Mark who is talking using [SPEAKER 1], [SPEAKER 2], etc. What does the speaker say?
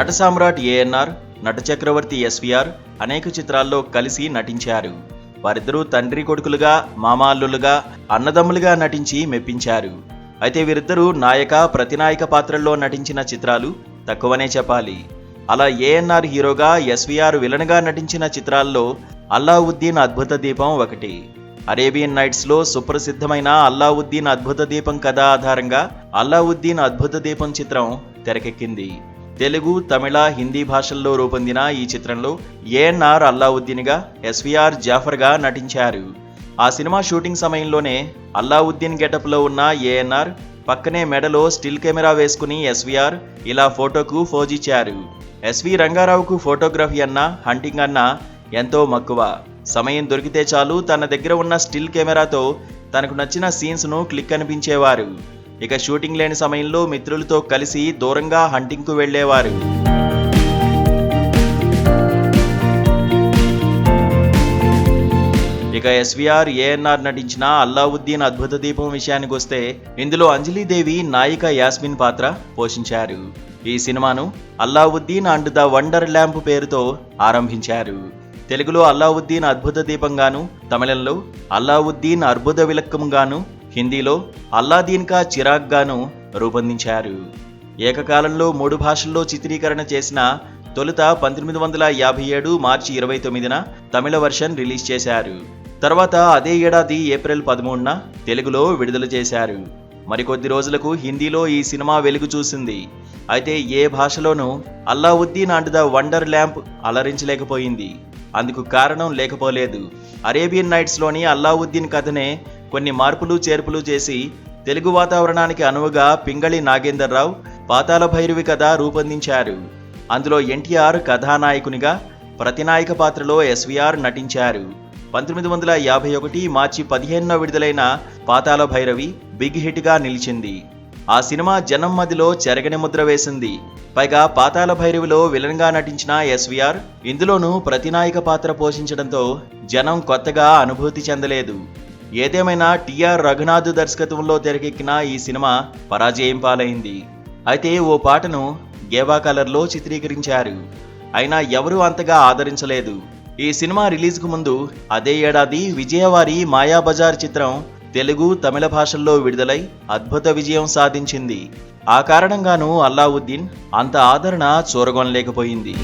[SPEAKER 1] నట సామ్రాట్ ఏఎన్ఆర్, నట చక్రవర్తి ఎస్వీఆర్ అనేక చిత్రాల్లో కలిసి నటించారు. వారిద్దరూ తండ్రి కొడుకులుగా, మామాల్లులుగా, అన్నదమ్ములుగా నటించి మెప్పించారు. అయితే వీరిద్దరూ నాయక, ప్రతినాయక పాత్రల్లో నటించిన చిత్రాలు తక్కువనే చెప్పాలి. అలా ఏఎన్ఆర్ హీరోగా, ఎస్వీఆర్ విలన్గా నటించిన చిత్రాల్లో అల్లావుద్దీన్ అద్భుత దీపం ఒకటి. అరేబియన్ నైట్స్లో సుప్రసిద్ధమైన అల్లావుద్దీన్ అద్భుత దీపం కథ ఆధారంగా అల్లావుద్దీన్ అద్భుత దీపం చిత్రం తెరకెక్కింది. తెలుగు, తమిళ, హిందీ భాషల్లో రూపొందిన ఈ చిత్రంలో ఏఎన్ఆర్ అల్లావుద్దీన్గా, ఎస్వీఆర్ జాఫర్గా నటించారు. ఆ సినిమా షూటింగ్ సమయంలోనే అల్లావుద్దీన్ గెటప్లో ఉన్న ఏఎన్ఆర్ పక్కనే మెడలో స్టిల్ కెమెరా వేసుకుని ఎస్వీఆర్ ఇలా ఫోటోకు ఫోజిచ్చారు. ఎస్వి రంగారావుకు ఫోటోగ్రఫీ అన్నా, హంటింగ్ అన్నా ఎంతో మక్కువ. సమయం దొరికితే చాలు తన దగ్గర ఉన్న స్టిల్ కెమెరాతో తనకు నచ్చిన సీన్స్ను క్లిక్ అనిపించేవారు. ఇక షూటింగ్ లేని సమయంలో మిత్రులతో కలిసి దూరంగా హంటింగ్కు వెళ్లేవారు. ఇక ఎస్వీఆర్, ఏఎన్ఆర్ నటించిన అల్లావుద్దీన్ అద్భుత దీపం విషయానికి వస్తే ఇందులో అంజలీదేవి నాయిక యాస్మిన్ పాత్ర పోషించారు. ఈ సినిమాను Allauddin and the wonder lamp పేరుతో ఆరంభించారు. తెలుగులో అల్లావుద్దీన్ అద్భుత దీపంగాను, తమిళంలో అల్లావుద్దీన్ అర్బుద విలక్కంగాను, హిందీలో అల్లాదీన్ కా చిరాగ్ గాను రూపొందించారు. ఏకకాలంలో 3 భాషల్లో చిత్రీకరణ చేసిన తొలుత 1957 మార్చి 29న తమిళ వర్షన్ రిలీజ్ చేశారు. తర్వాత అదే ఏడాది ఏప్రిల్ 13న తెలుగులో విడుదల చేశారు. మరికొద్ది రోజులకు హిందీలో ఈ సినిమా వెలుగు చూసింది. అయితే ఏ భాషలోనూ Allauddin and the wonder lamp అలరించలేకపోయింది. అందుకు కారణం లేకపోలేదు. అరేబియన్ నైట్స్లోని అల్లావుద్దీన్ కథనే కొన్ని మార్పులు చేర్పులు చేసి తెలుగు వాతావరణానికి అనువుగా పింగళి నాగేందర్రావు పాతాళ భైరవి కథ రూపొందించారు. అందులో ఎన్టీఆర్ కథానాయకునిగా, ప్రతినాయక పాత్రలో ఎస్వీఆర్ నటించారు. 1951 మార్చి 15న విడుదలైన పాతాళ భైరవి బిగ్ హిట్గా నిలిచింది. ఆ సినిమా జనం మదిలో చెరగని ముద్ర వేసింది. పైగా పాతాళ భైరవిలో విలన్గా నటించిన ఎస్వీఆర్ ఇందులోనూ ప్రతినాయక పాత్ర పోషించడంతో జనం కొత్తగా అనుభూతి చెందలేదు. ఏదేమైనా టిఆర్ రఘునాథ్ దర్శకత్వంలో తెరకెక్కిన ఈ సినిమా పరాజయం పాలైంది. అయితే ఓ పాటను గేవా కలర్లో చిత్రీకరించారు. అయినా ఎవరూ అంతగా ఆదరించలేదు. ఈ సినిమా రిలీజ్కు ముందు అదే ఏడాది విజయవారి మాయాబజార్ చిత్రం తెలుగు, తమిళ భాషల్లో విడుదలై అద్భుత విజయం సాధించింది. ఆ కారణంగానూ అల్లావుద్దీన్ అంత ఆదరణ చూరగొనలేకపోయింది.